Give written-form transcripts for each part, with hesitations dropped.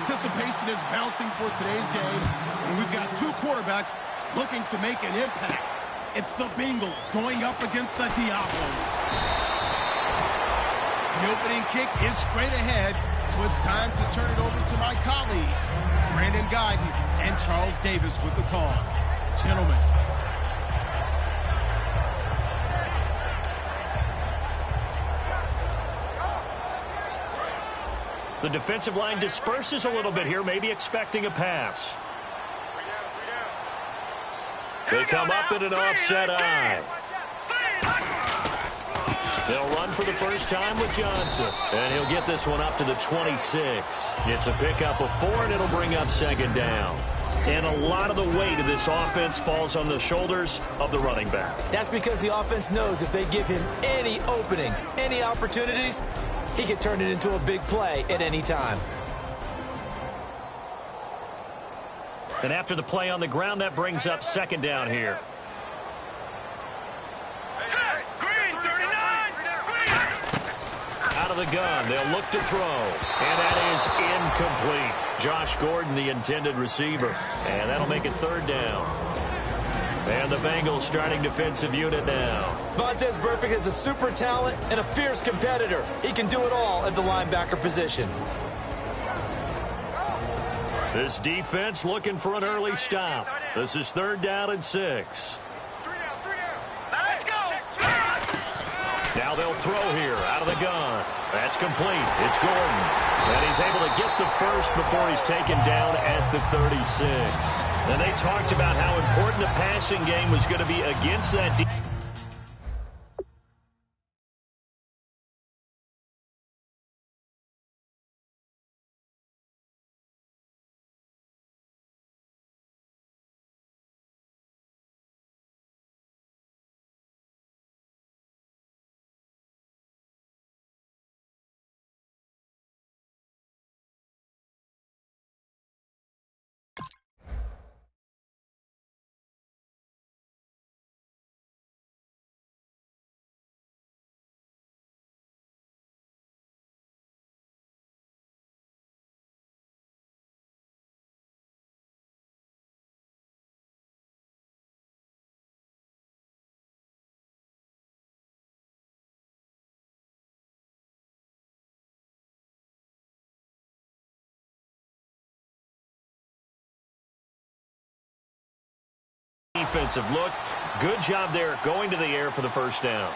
anticipation is mounting for today's game, and we've got two quarterbacks looking to make an impact. It's the Bengals going up against the Diablos. The opening kick is straight ahead, so it's time to turn it over to my colleagues, Brandon Guyton and Charles Davis with the call. Gentlemen. The defensive line disperses a little bit here, maybe expecting a pass. They come up in an offset eye. They'll run for the first time with Johnson. And he'll get this one up to the 26. It's a pickup of 4, and it'll bring up second down. And a lot of the weight of this offense falls on the shoulders of the running back. That's because the offense knows if they give him any openings, any opportunities, he can turn it into a big play at any time. And after the play on the ground, that brings up second down here. Out of the gun, they'll look to throw. And that is incomplete. Josh Gordon, the intended receiver. And that'll make it third down. And the Bengals starting defensive unit now. Vontaze Burfict is a super talent and a fierce competitor. He can do it all at the linebacker position. This defense looking for an early stop. This is third down and 6. Let's go. Now they'll throw here out of the gun. That's complete. It's Gordon. And he's able to get the first before he's taken down at the 36. And they talked about how important the passing game was going to be against that defense. Defensive look. Good job there going to the air for the first down.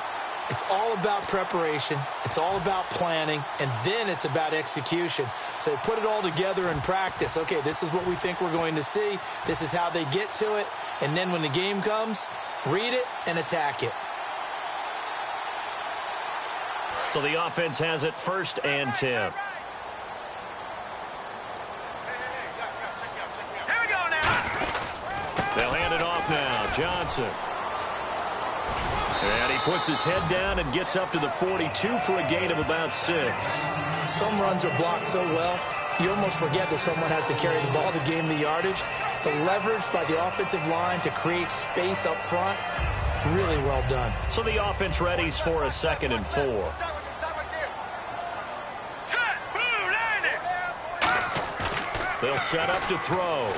It's all about preparation. It's all about planning. And then it's about execution. So they put it all together in practice. Okay, this is what we think we're going to see. This is how they get to it. And then when the game comes, read it and attack it. So the offense has it first and 10. They'll hand it off now. Johnson. And he puts his head down and gets up to the 42 for a gain of about 6. Some runs are blocked so well, you almost forget that someone has to carry the ball to gain the yardage. The leverage by the offensive line to create space up front, really well done. So the offense readies for a 2nd and 4. They'll set up to throw.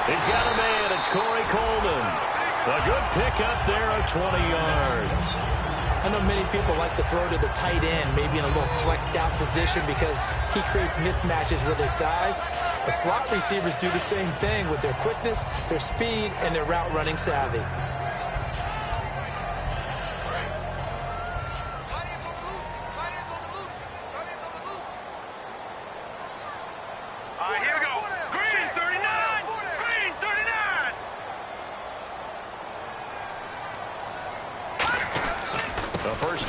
He's got a man. It's Corey Coleman. A good pickup there of 20 yards. I know many people like to throw to the tight end, maybe in a little flexed out position because he creates mismatches with his size. The slot receivers do the same thing with their quickness, their speed, and their route running savvy.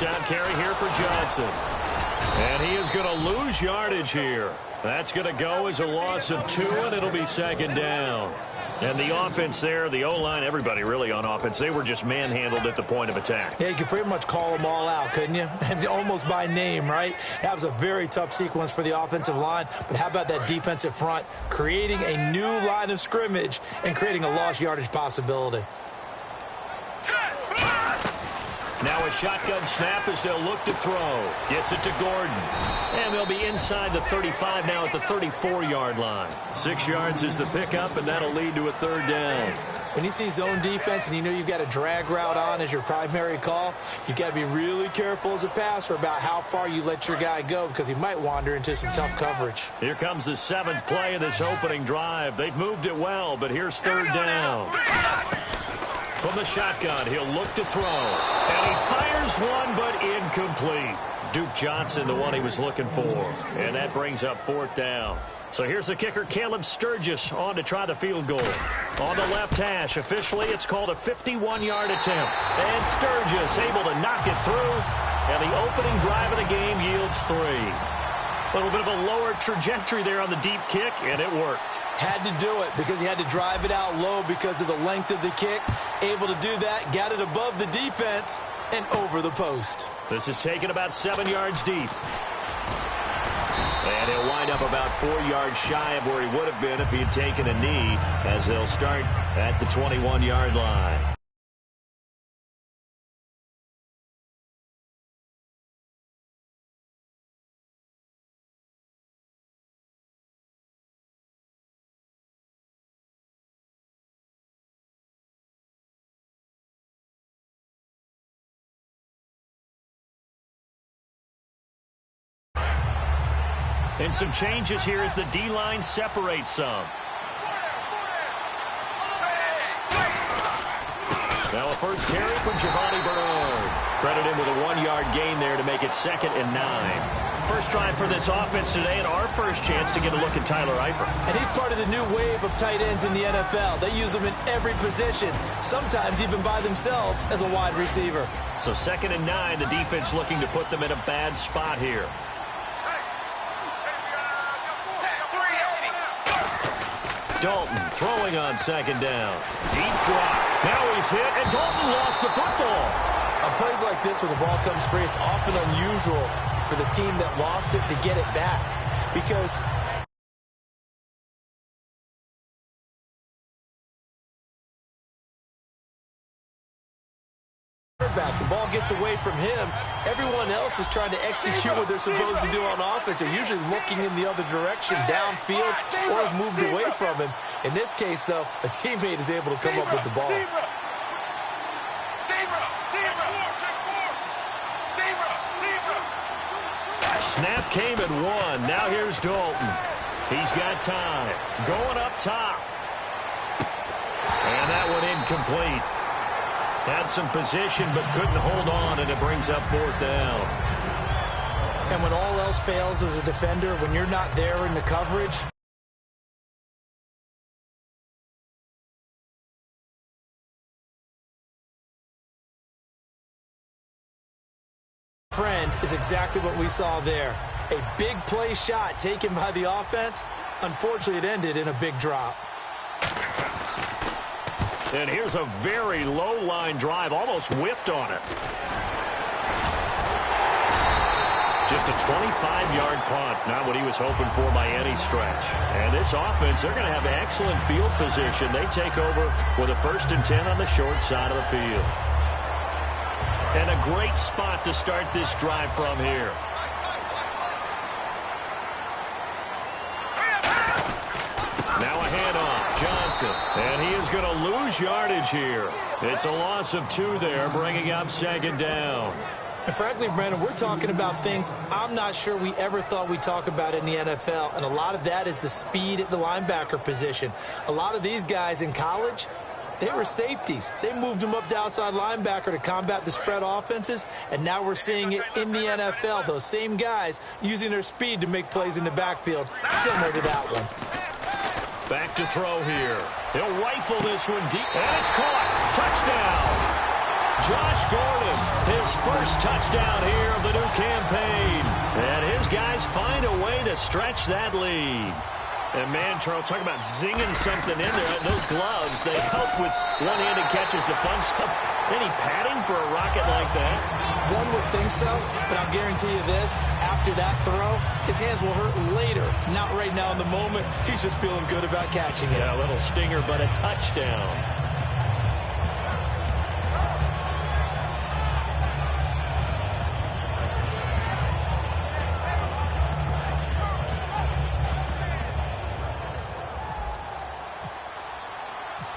Down carry here for Johnson. And he is going to lose yardage here. That's going to go as a loss of 2, and it'll be 2nd down. And the offense there, the O-line, everybody really on offense, they were just manhandled at the point of attack. Yeah, you could pretty much call them all out, couldn't you? Almost by name, right? That was a very tough sequence for the offensive line. But how about that defensive front creating a new line of scrimmage and creating a lost yardage possibility? Now a shotgun snap as they'll look to throw. Gets it to Gordon. And they'll be inside the 35 now at the 34-yard line. 6 yards is the pickup, and that'll lead to a third down. When you see zone defense and you know you've got a drag route on as your primary call, you've got to be really careful as a passer about how far you let your guy go because he might wander into some tough coverage. Here comes the 7th play of this opening drive. They've moved it well, but here's third down. From the shotgun, he'll look to throw. And he fires one, but incomplete. Duke Johnson, the one he was looking for. And that brings up 4th down. So here's the kicker, Caleb Sturgis, on to try the field goal. On the left hash, officially it's called a 51-yard attempt. And Sturgis able to knock it through. And the opening drive of the game yields 3. A little bit of a lower trajectory there on the deep kick, and it worked. Had to do it because he had to drive it out low because of the length of the kick. Able to do that, got it above the defense, and over the post. This is taken about 7 yards deep. And he'll wind up about 4 yards shy of where he would have been if he had taken a knee, as they'll start at the 21-yard line. And some changes here as the D-line separates some. Now a first carry from Giovanni Bernard. Credit him with a 1-yard gain there to make it 2nd and 9. First drive for this offense today, and our first chance to get a look at Tyler Eifert. And he's part of the new wave of tight ends in the NFL. They use them in every position, sometimes even by themselves as a wide receiver. So 2nd and 9, the defense looking to put them in a bad spot here. Dalton throwing on 2nd down. Deep drop. Now he's hit, and Dalton lost the football. On plays like this where the ball comes free, it's often unusual for the team that lost it to get it back because the ball gets away from him. Everyone else is trying to execute what they're supposed to do on offense. They're usually looking in the other direction, downfield, or have moved away from him. In this case, though, a teammate is able to come up with the ball. Snap came at 1. Now here's Dalton. He's got time. Going up top. And that one incomplete. Had some position but couldn't hold on, and it brings up 4th down. And when all else fails as a defender, when you're not there in the coverage, friend is exactly what we saw there. A big play shot taken by the offense. Unfortunately, it ended in a big drop. And here's a very low-line drive, almost whiffed on it. Just a 25-yard punt, not what he was hoping for by any stretch. And this offense, they're going to have excellent field position. They take over with a 1st and 10 on the short side of the field. And a great spot to start this drive from here. Now a handoff, Johnson, and he is going to lose yardage here. It's a loss of 2 there, bringing up 2nd down. And frankly, Brandon, we're talking about things I'm not sure we ever thought we'd talk about in the NFL, and a lot of that is the speed at the linebacker position. A lot of these guys in college, they were safeties. They moved them up to outside linebacker to combat the spread offenses, and now we're seeing it in the NFL. Those same guys using their speed to make plays in the backfield, similar to that one. Back to throw here. He'll rifle this one deep, and it's caught. Touchdown. Josh Gordon, his first touchdown here of the new campaign. And his guys find a way to stretch that lead. And, man, Charles, talk about zinging something in there. Those gloves, they help with one-handed catches, the fun stuff. Any padding for a rocket like that? One would think so, but I'll guarantee you this. After that throw, his hands will hurt later. Not right now in the moment. He's just feeling good about catching it. Yeah, a little stinger, but a touchdown.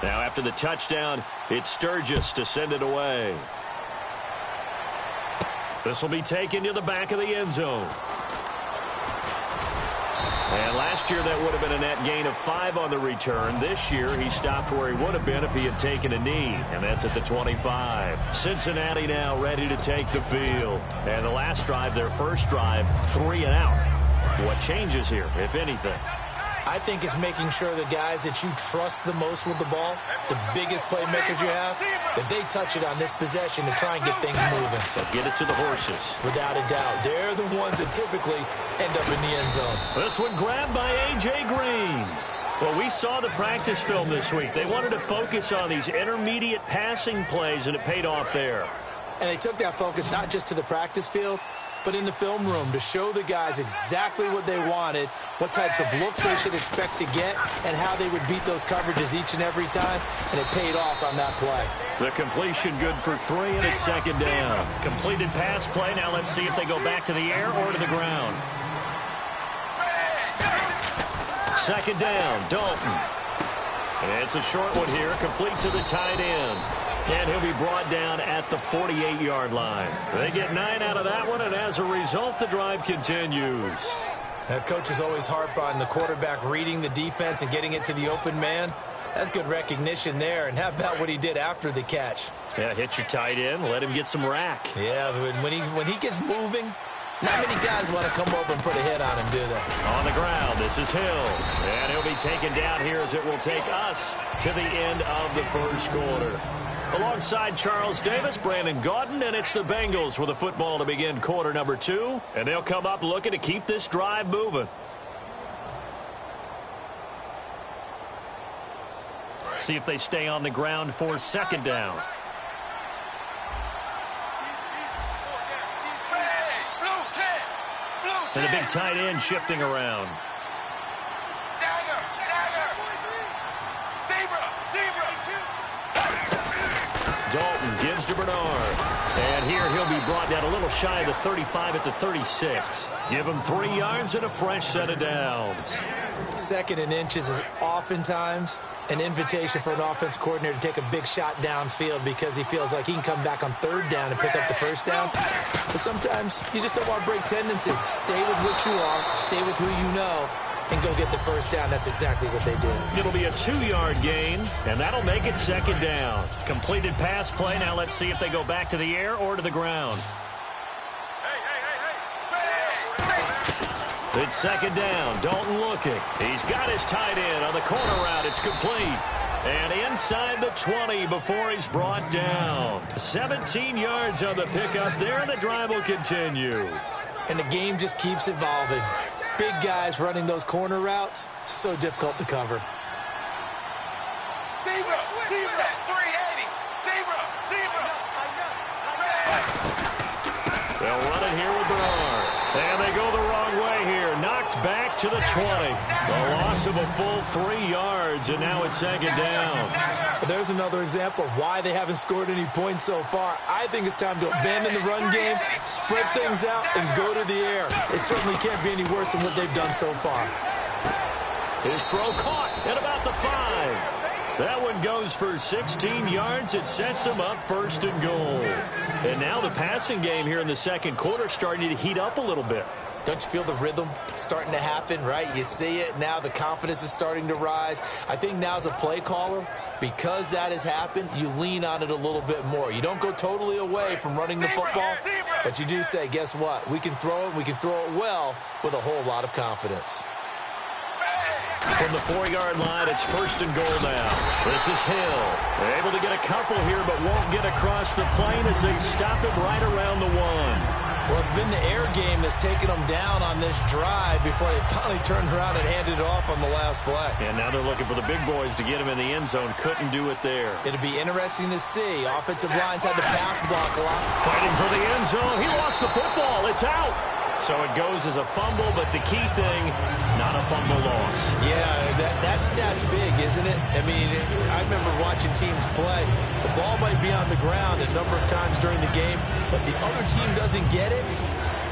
Now after the touchdown, it's Sturgis to send it away. This will be taken to the back of the end zone. And last year that would have been a net gain of 5 on the return. This year he stopped where he would have been if he had taken a knee, and that's at the 25. Cincinnati now ready to take the field. And the last drive, their first drive, 3 and out. What changes here, if anything? I think it's making sure the guys that you trust the most with the ball, the biggest playmakers you have, that they touch it on this possession to try and get things moving. So get it to the horses. Without a doubt. They're the ones that typically end up in the end zone. This one grabbed by A.J. Green. Well, we saw the practice film this week. They wanted to focus on these intermediate passing plays, and it paid off there. And they took that focus not just to the practice field, but in the film room to show the guys exactly what they wanted, what types of looks they should expect to get, and how they would beat those coverages each and every time, and it paid off on that play. The completion good for 3, and it's second down. Completed pass play. Now let's see if they go back to the air or to the ground. Second down, Dalton. And it's a short one here, complete to the tight end. And he'll be brought down at the 48-yard line. They get 9 out of that one, and as a result, the drive continues. Coaches always harp on the quarterback reading the defense and getting it to the open man. That's good recognition there. And how about what he did after the catch? Yeah, hit your tight end, let him get some rack. Yeah, when he gets moving, not many guys want to come over and put a hit on him, do they? On the ground, this is Hill. And he'll be taken down here as it will take us to the end of the first quarter. Alongside Charles Davis, Brandon Gaudin, and it's the Bengals with the football to begin quarter number 2. And they'll come up looking to keep this drive moving. See if they stay on the ground for second down. And the big tight end shifting around. Dalton gives to Bernard. And here he'll be brought down a little shy of the 35 at the 36. Give him 3 yards and a fresh set of downs. Second and inches is oftentimes an invitation for an offense coordinator to take a big shot downfield because he feels like he can come back on third down and pick up the first down. But sometimes you just don't want to break tendency. Stay with what you are. Stay with who you know. And go get the first down. That's exactly what they did. It'll be a 2-yard gain, and that'll make it second down. Completed pass play. Now let's see if they go back to the air or to the ground. It's second down. Dalton looking. He's got his tight end on the corner route. It's complete. And inside the 20 before he's brought down. 17 yards on the pickup there, and the drive will continue. And the game just keeps evolving. Big guys running those corner routes, so difficult to cover. They'll run it here with Bernard. And they go the wrong way here. Knocked back to the 20. The loss of a full 3 yards, and now it's second down. There's another example of why they haven't scored any points so far. I think it's time to abandon the run game, spread things out, and go to the air. It certainly can't be any worse than what they've done so far. His throw caught at about the 5. That one goes for 16 yards. It sets him up first and goal. And now the passing game here in the second quarter starting to heat up a little bit. Don't you feel the rhythm starting to happen, right? You see it now. The confidence is starting to rise. I think now as a play caller, because that has happened, you lean on it a little bit more. You don't go totally away from running the football, but you do say, guess what? We can throw it. We can throw it well with a whole lot of confidence. From the 4-yard line, it's first and goal now. This is Hill. They're able to get a couple here, but won't get across the plane as they stop him right around the 1. Well, it's been the air game that's taken them down on this drive before they finally turned around and handed it off on the last play. And now they're looking for the big boys to get him in the end zone. Couldn't do it there. It'll be interesting to see. Offensive lines had to pass block a lot. Fighting for the end zone. He lost the football. It's out. So it goes as a fumble, but the key thing, not a fumble loss. Yeah, that stat's big, isn't it? I mean, I remember watching teams play. The ball might be on the ground a number of times during the game, but the other team doesn't get it.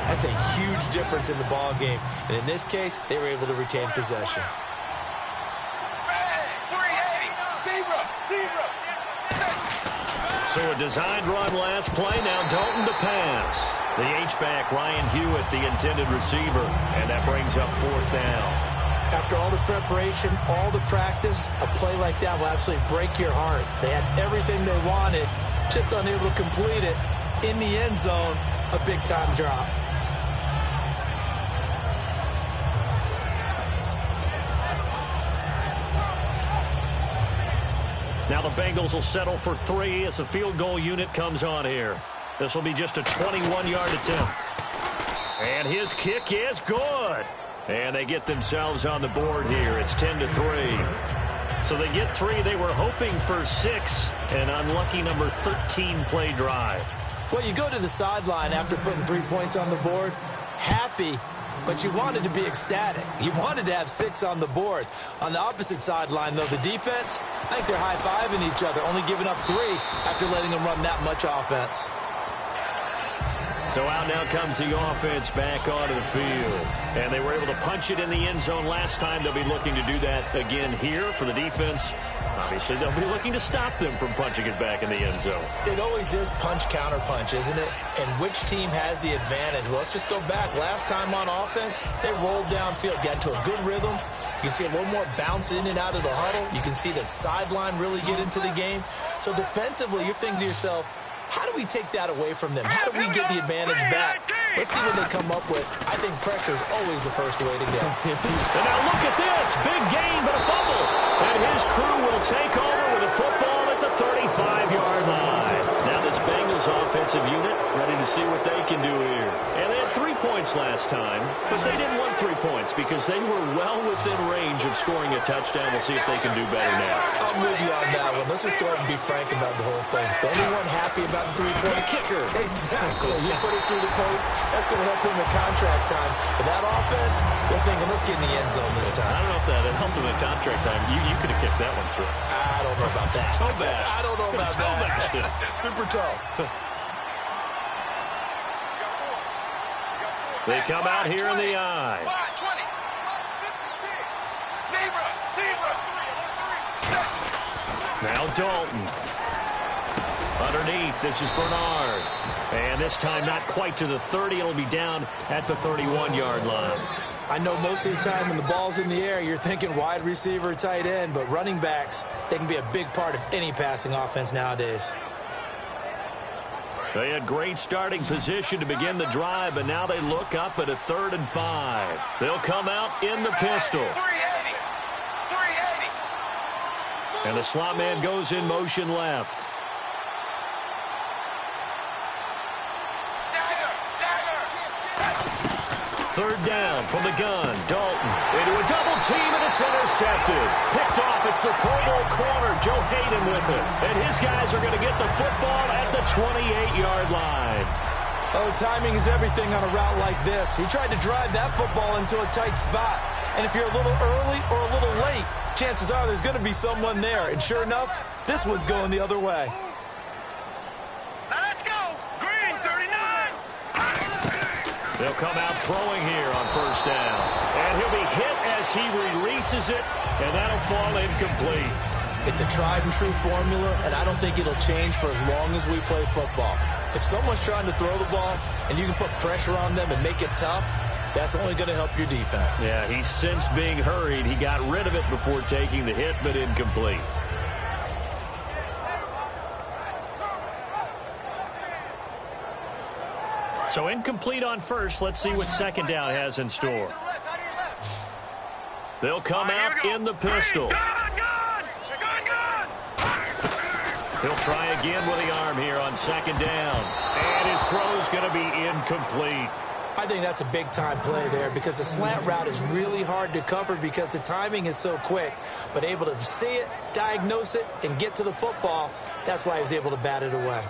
That's a huge difference in the ball game. And in this case, they were able to retain possession. So a designed run last play. Now Dalton to pass. The H-back, Ryan Hewitt, the intended receiver. And that brings up 4th down. After all the preparation, all the practice, a play like that will absolutely break your heart. They had everything they wanted, just unable to complete it. In the end zone, a big-time drop. Now the Bengals will settle for 3 as the field goal unit comes on here. This will be just a 21-yard attempt. And his kick is good. And they get themselves on the board here. It's 10-3. So they get 3. They were hoping for 6. An unlucky number 13 play drive. Well, you go to the sideline after putting 3 points on the board, happy, but you wanted to be ecstatic. You wanted to have 6 on the board. On the opposite sideline, though, the defense, I think they're high-fiving each other, only giving up 3 after letting them run that much offense. So out now comes the offense back onto the field. And they were able to punch it in the end zone last time. They'll be looking to do that again here for the defense. Obviously, they'll be looking to stop them from punching it back in the end zone. It always is punch-counter-punch, isn't it? And which team has the advantage? Well, let's just go back. Last time on offense, they rolled downfield, got into a good rhythm. You can see a little more bounce in and out of the huddle. You can see the sideline really get into the game. So defensively, you're thinking to yourself, how do we take that away from them? How do we get the advantage back? Let's see what they come up with. I think pressure is always the first way to go. And now look at this. Big gain, but a fumble. And his crew will take over with a football at the 35-yard line. Now this Bengals offensive unit ready to see what they can do here. And they had 3 points last time, but they didn't want 3 points because they were well within range of scoring a touchdown. We'll see if they can do better now. I'm with you on that one. Let's just go ahead and be frank about the whole thing. The only one happy about the 3-point kicker. Exactly. You put it through the post. That's going to help him in contract time. But that offense, they're thinking, let's get in the end zone this time. I don't know if that helped him in contract time. You could have kicked that one through. I don't know about that. Toe bash. I don't know about toe bashed it. Super toe. They come out here in the eye. 20. Zebra. Now Dalton. Underneath, this is Bernard. And this time not quite to the 30. It'll be down at the 31-yard line. I know most of the time when the ball's in the air, you're thinking wide receiver, tight end, but running backs, they can be a big part of any passing offense nowadays. They had great starting position to begin the drive, but now they look up at a 3rd and 5. They'll come out in the pistol. 380. And the slot man goes in motion left. Third down from the gun. Dalton into a double team, and it's intercepted. Picked off. It's the Pro Bowl corner, Joe Hayden, with it. And his guys are going to get the football at the 28-yard line. Oh, timing is everything on a route like this. He tried to drive that football into a tight spot. And if you're a little early or a little late, chances are there's going to be someone there. And sure enough, this one's going the other way. Now let's go. Green, 39. They'll come out throwing here on first down. And he'll be hit as he releases it, and that'll fall incomplete. It's a tried-and-true formula, and I don't think it'll change for as long as we play football. If someone's trying to throw the ball and you can put pressure on them and make it tough, that's only going to help your defense. Yeah, he's since being hurried. He got rid of it before taking the hit, but incomplete. So incomplete on first. Let's see what second down has in store. They'll come out in the pistol. Good. He'll try again with the arm here on second down. And his throw's going to be incomplete. I think that's a big-time play there because the slant route is really hard to cover because the timing is so quick. But able to see it, diagnose it, and get to the football, that's why he was able to bat it away.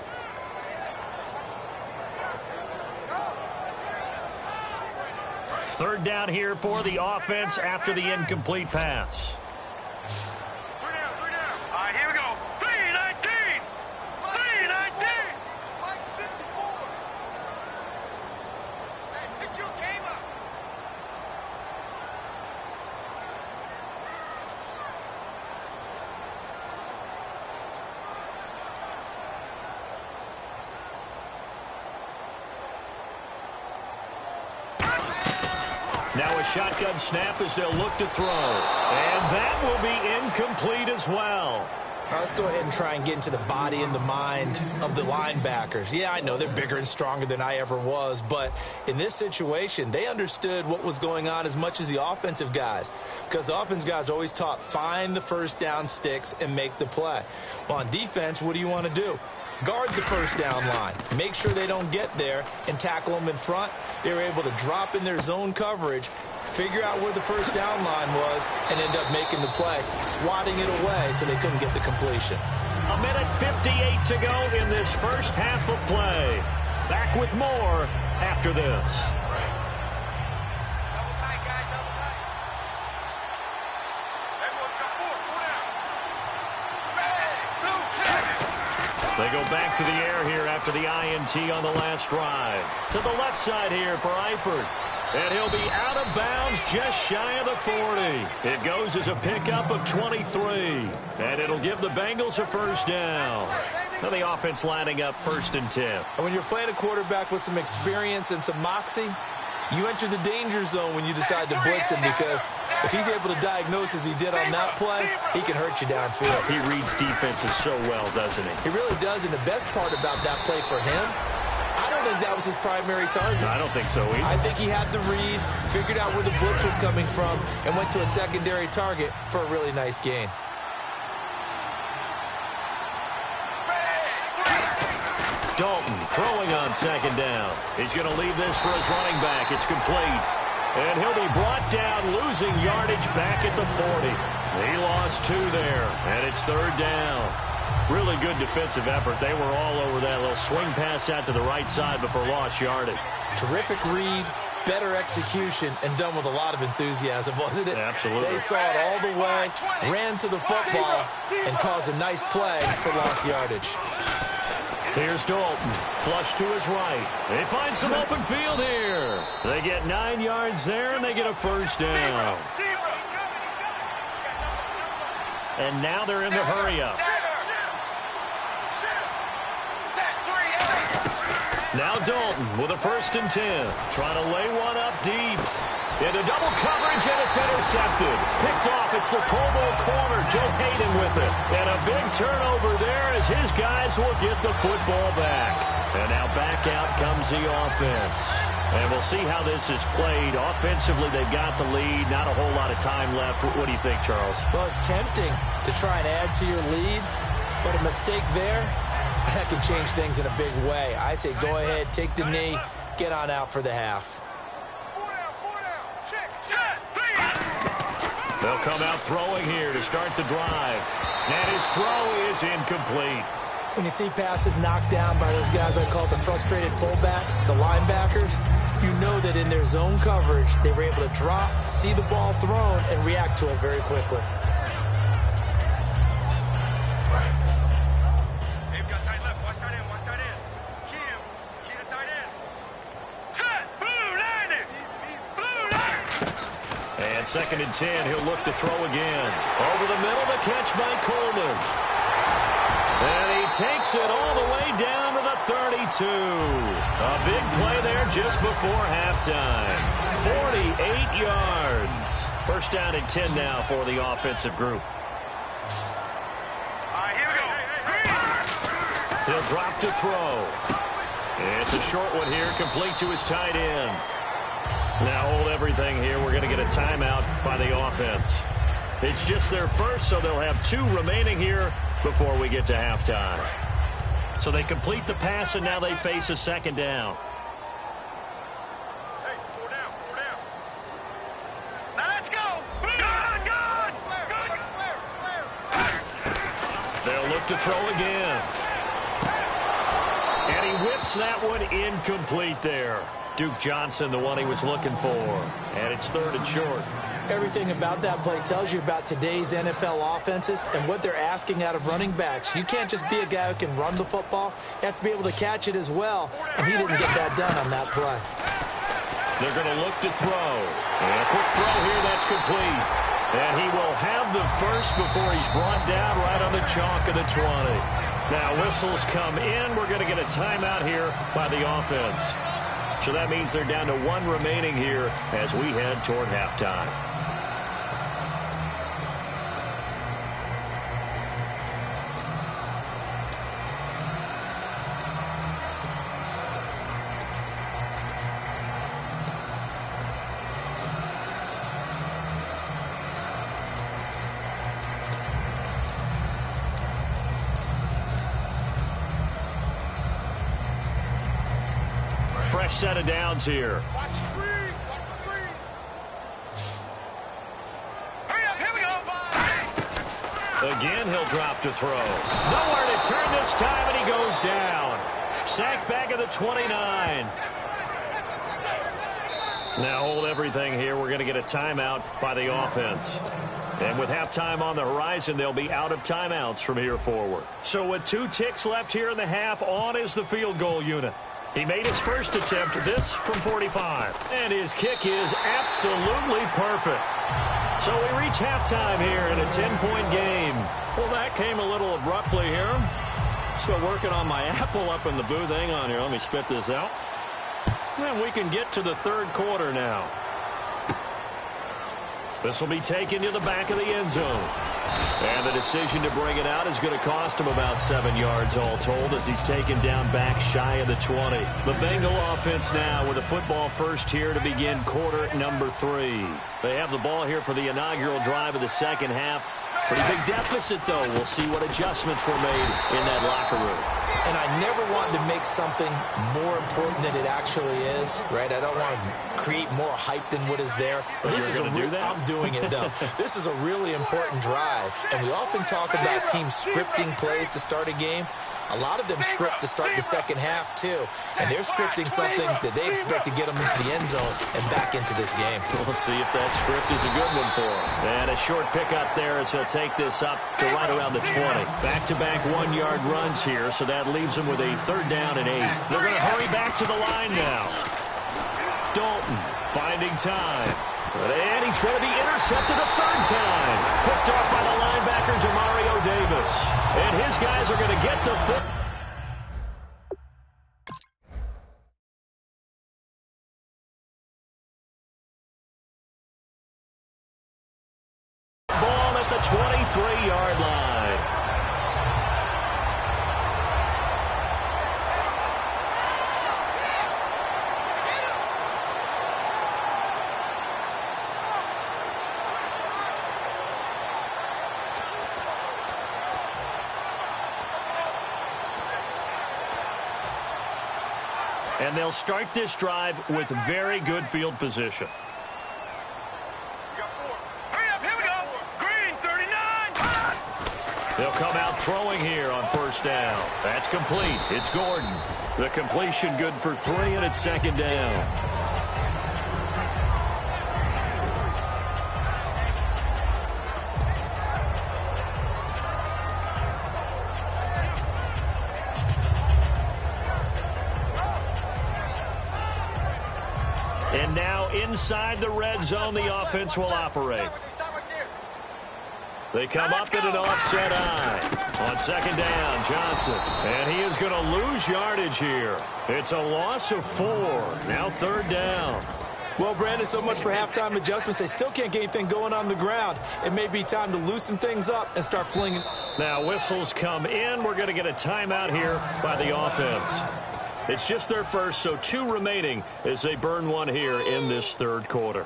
Third down here for the offense after the incomplete pass. 3 down. All right, here we go. 319. 319. Mike 54. Hey, pick your game up. Now a shotgun snap as they'll look to throw. And that will be incomplete as well. Let's go ahead and try and get into the body and the mind of the linebackers. Yeah, I know they're bigger and stronger than I ever was, but in this situation, they understood what was going on as much as the offensive guys, because the offensive guys always taught find the first down sticks and make the play. Well, on defense, what do you want to do? Guard the first down line. Make sure they don't get there and tackle them in front. They were able to drop in their zone coverage, figure out where the first down line was, and end up making the play, swatting it away so they couldn't get the completion. A minute 58 to go in this first half of play. Back with more after this. They go back to the air here after the INT on the last drive. To the left side here for Eifert. And he'll be out of bounds just shy of the 40. It goes as a pickup of 23. And it'll give the Bengals a first down. Now the offense lining up 1st and 10. And when you're playing a quarterback with some experience and some moxie, you enter the danger zone when you decide to blitz him, because if he's able to diagnose as he did on that play, he can hurt you downfield. He reads defenses so well, doesn't he? He really does, and the best part about that play for him, I don't think that was his primary target. I don't think so either. I think he had the read, figured out where the blitz was coming from, and went to a secondary target for a really nice gain. Dalton throwing on 2nd down. He's going to leave this for his running back. It's complete. And he'll be brought down, losing yardage back at the 40. He lost 2 there, and it's 3rd down. Really good defensive effort. They were all over that little swing pass out to the right side before lost yardage. Terrific read, better execution, and done with a lot of enthusiasm, wasn't it? Absolutely. They saw it all the way, ran to the football, and caused a nice play for lost yardage. Here's Dalton, flush to his right. They find some open field here. They get 9 yards there, and they get a first down. And now they're in the hurry-up. Now Dalton with a 1st and 10. Trying to lay one up deep. Into double coverage, and it's intercepted. Picked off, it's the Pro Bowl corner, Joe Hayden with it. And a big turnover there as his guys will get the football back. And now back out comes the offense. And we'll see how this is played. Offensively, they've got the lead. Not a whole lot of time left. What do you think, Charles? Well, it's tempting to try and add to your lead, but a mistake there, that can change things in a big way. I say go ahead, take the knee, get on out for the half. They'll come out throwing here to start the drive. And his throw is incomplete. When you see passes knocked down by those guys I call the frustrated fullbacks, the linebackers, you know that in their zone coverage, they were able to drop, see the ball thrown, and react to it very quickly. And 2nd and 10, he'll look to throw again. Over the middle, the catch by Coleman. And he takes it all the way down to the 32. A big play there just before halftime. 48 yards. First down and 10 now for the offensive group. Here we go. He'll drop to throw. It's a short one here, complete to his tight end. Now hold everything here. We're going to get a timeout by the offense. It's just their first, so they'll have 2 remaining here before we get to halftime. So they complete the pass, and now they face a 2nd down. Hey, 4 down, 4 down. Now let's go. Good. They'll look to throw again. And he whips that one incomplete there. Duke Johnson, the one he was looking for. And it's 3rd and short. Everything about that play tells you about today's NFL offenses and what they're asking out of running backs. You can't just be a guy who can run the football. You have to be able to catch it as well, and he didn't get that done on that play. They're going to look to throw. And a quick throw here, that's complete. And he will have the first before he's brought down right on the chalk of the 20. Now whistles come in. We're going to get a timeout here by the offense. So that means they're down to 1 remaining here as we head toward halftime. Fresh set of downs here. Watch screen. Watch screen. Hurry up. Here we go. Again, he'll drop to throw. Nowhere to turn this time, and he goes down. Sacked back at the 29. Now hold everything here. We're going to get a timeout by the offense. And with halftime on the horizon, they'll be out of timeouts from here forward. So with 2 ticks left here in the half, on is the field goal unit. He made his first attempt, this from 45. And his kick is absolutely perfect. So we reach halftime here in a 10-point game. Well, that came a little abruptly here. So working on my apple up in the booth. Hang on here. Let me spit this out. And we can get to the third quarter now. This will be taken to the back of the end zone. And the decision to bring it out is going to cost him about 7 yards all told as he's taken down back shy of the 20. The Bengal offense now with a football first here to begin quarter number 3. They have the ball here for the inaugural drive of the second half. Pretty big deficit, though. We'll see what adjustments were made in that locker room. And I never want to make something more important than it actually is, right? I don't want to create more hype than what is there. But this is I'm doing it, though. This is a really important drive. And we often talk about teams scripting plays to start a game. A lot of them script to start the second half, too. And they're scripting something that they expect to get them into the end zone and back into this game. We'll see if that script is a good one for him. And a short pickup there as he'll take this up to right around the 20. Back-to-back 1-yard runs here, so that leaves him with a 3rd down and 8. They're going to hurry back to the line now. Dalton finding time. And he's going to be intercepted a 3rd time. Picked off by the linebacker, Demario Davis. And his guys are going to get the foot. Ball at the 23-yard line. And they'll start this drive with very good field position. Hurry up, here we go. Green, 39. They'll come out throwing here on 1st down. That's complete. It's Gordon. The completion good for 3, and it's 2nd down. And now inside the red zone, the offense will operate. They come up in an offset eye. On 2nd down, Johnson. And he is going to lose yardage here. It's a loss of 4. Now 3rd down. Well, Brandon, so much for halftime adjustments. They still can't get anything going on the ground. It may be time to loosen things up and start flinging. Now whistles come in. We're going to get a timeout here by the offense. It's just their first, so 2 remaining as they burn 1 here in this 3rd quarter.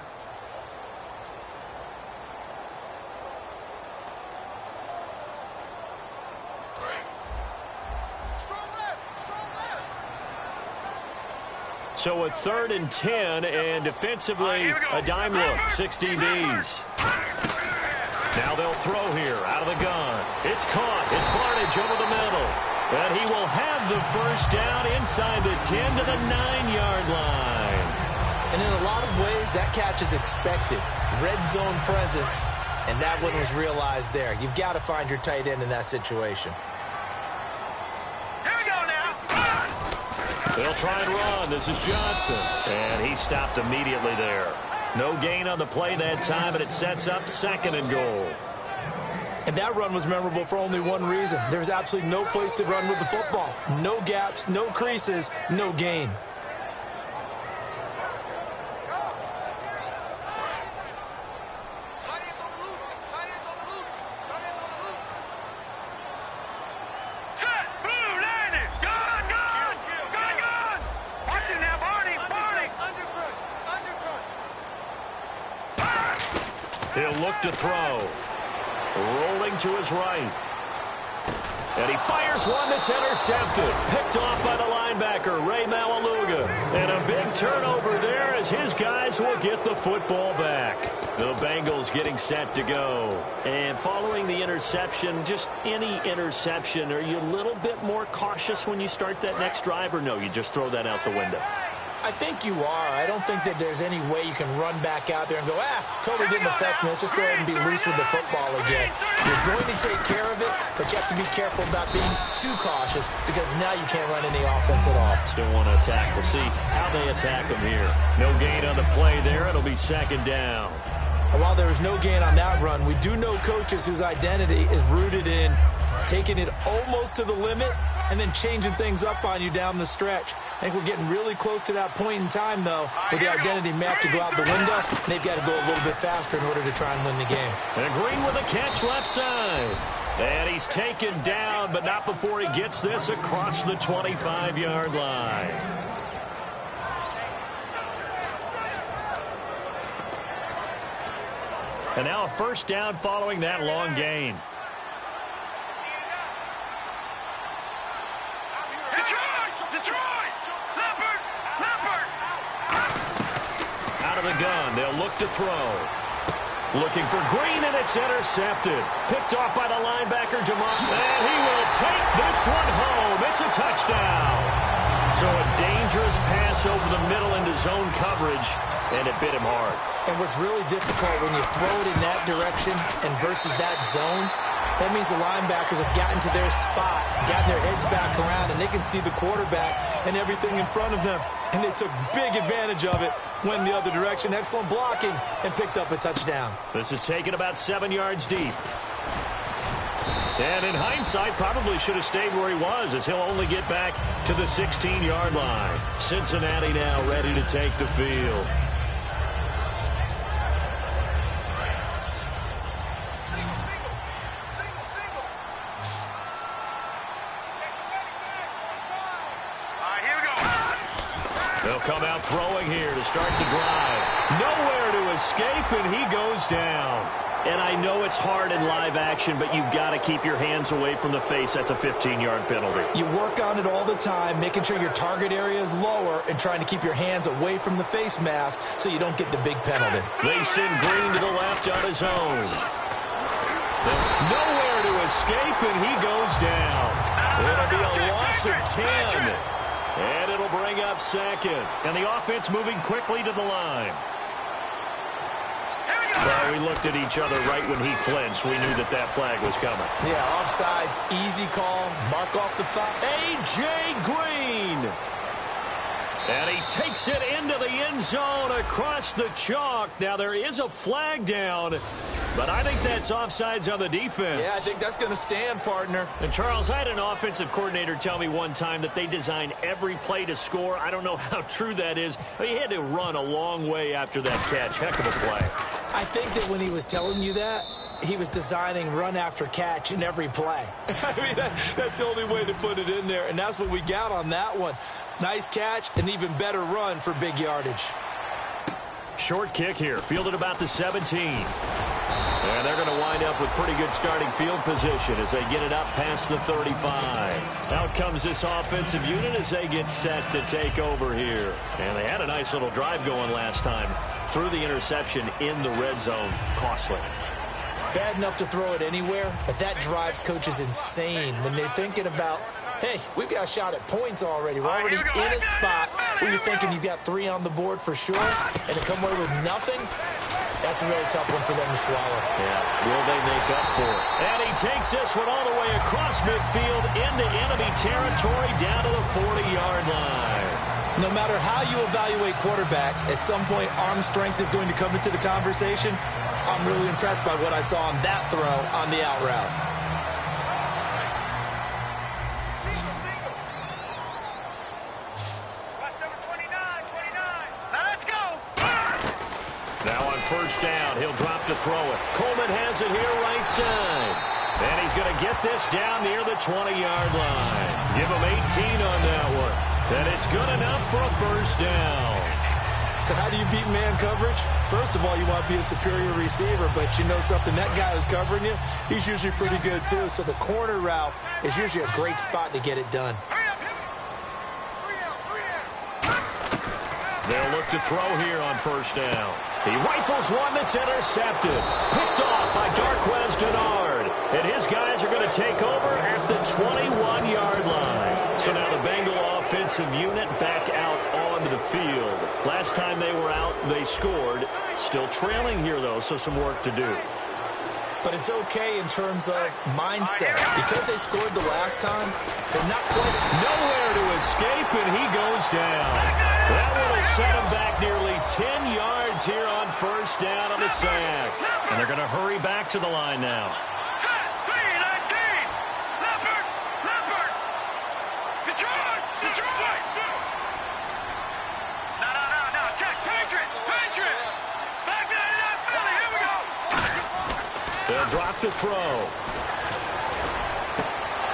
So a 3rd and 10, and defensively a dime look, 6 DBs. Now they'll throw here out of the gun. It's caught. It's Barnage over the middle. And he will have the 1st down inside the 10 to the 9-yard line. And in a lot of ways, that catch is expected. Red zone presence, and that one was realized there. You've got to find your tight end in that situation. Here we go now. They'll try and run. This is Johnson. And he stopped immediately there. No gain on the play that time, and it sets up 2nd and goal. And that run was memorable for only one reason. There's absolutely no place to run with the football. No gaps, no creases, no gain. He'll look to throw. Rolling to his right. And he fires one that's intercepted. Picked off by the linebacker, Ray Maualuga. And a big turnover there as his guys will get the football back. The Bengals getting set to go. And following the interception, just any interception, are you a little bit more cautious when you start that next drive, or no, you just throw that out the window? I think you are. I don't think that there's any way you can run back out there and go, totally didn't affect me. Let's just go ahead and be loose with the football again. You're going to take care of it, but you have to be careful about being too cautious because now you can't run any offense at all. Still want to attack. We'll see how they attack him here. No gain on the play there. It'll be second down. And while there was no gain on that run, we do know coaches whose identity is rooted in taking it almost to the limit and then changing things up on you down the stretch. I think we're getting really close to that point in time, though, where the identity may have to go out the window, and they've got to go a little bit faster in order to try and win the game. And Green with a catch left side. And he's taken down, but not before he gets this across the 25-yard line. And now a first down following that long gain. Out of the gun, they'll look to throw. Looking for Green, and it's intercepted. Picked off by the linebacker, Jamar. And he will take this one home. It's a touchdown. So a dangerous pass over the middle into zone coverage, and it bit him hard. And what's really difficult when you throw it in that direction and versus that zone, that means the linebackers have gotten to their spot, gotten their heads back around, and they can see the quarterback and everything in front of them. And they took big advantage of it, went the other direction, excellent blocking, and picked up a touchdown. This is taken about 7 yards deep. And in hindsight, probably should have stayed where he was, as he'll only get back to the 16-yard line. Cincinnati now ready to take the field. They'll come out throwing here to start the drive. Nowhere to escape, and he goes down. And I know it's hard in live action, but you've got to keep your hands away from the face. That's a 15-yard penalty. You work on it all the time, making sure your target area is lower and trying to keep your hands away from the face mask so you don't get the big penalty. They send Green to the left on his own. There's nowhere to escape, and he goes down. It'll be a loss of 10. And it'll bring up second. And the offense moving quickly to the line. Well, we looked at each other right when he flinched. We knew that that flag was coming. Yeah, offsides, easy call. Mark off the thought. A.J. Green. And he takes it into the end zone across the chalk. Now, there is a flag down, but I think that's offsides on the defense. Yeah, I think that's going to stand, partner. And, Charles, I had an offensive coordinator tell me one time that they designed every play to score. I don't know how true that is, but he had to run a long way after that catch. Heck of a play. I think that when he was telling you that, he was designing run after catch in every play. I mean, that's the only way to put it in there, and that's what we got on that one. Nice catch, an even better run for big yardage. Short kick here, fielded about the 17. And they're going to wind up with pretty good starting field position as they get it up past the 35. Out comes this offensive unit as they get set to take over here. And they had a nice little drive going last time. Threw the interception in the red zone. Costly. Bad enough to throw it anywhere, but that drives coaches insane when they're thinking about, hey, we've got a shot at points already. We're already in a spot where you're thinking you've got 3 on the board for sure, and to come away with nothing, that's a really tough one for them to swallow. Yeah, will they make up for it? And he takes this one all the way across midfield into enemy territory down to the 40-yard line. No matter how you evaluate quarterbacks, at some point arm strength is going to come into the conversation. I'm really impressed by what I saw on that throw on the out route. Let's go. Now on first down, he'll drop to throw it. Coleman has it here right side. And he's going to get this down near the 20-yard line. Give him 18 on that one. And it's good enough for a first down. So how do you beat man coverage? First of all, you want to be a superior receiver, but you know something, that guy who's covering you, he's usually pretty good too. So the corner route is usually a great spot to get it done. They'll look to throw here on first down. He rifles one that's intercepted. Picked off by Darquez Denard. And his guys are going to take over at the 21-yard line. So now the Bengal offensive unit back out onto the field. Last time they were out, they scored. Still trailing here, though, so some work to do. But it's okay in terms of mindset. Because they scored the last time, they're not quite... Nowhere to escape, and he goes down. That one will set him back nearly 10 yards here on first down on the sack. And they're going to hurry back to the line now. Set, 3-19. Leopard. Detroit. No. Check. Patriot. Back 99 Philly. Here we go. They'll drop to throw.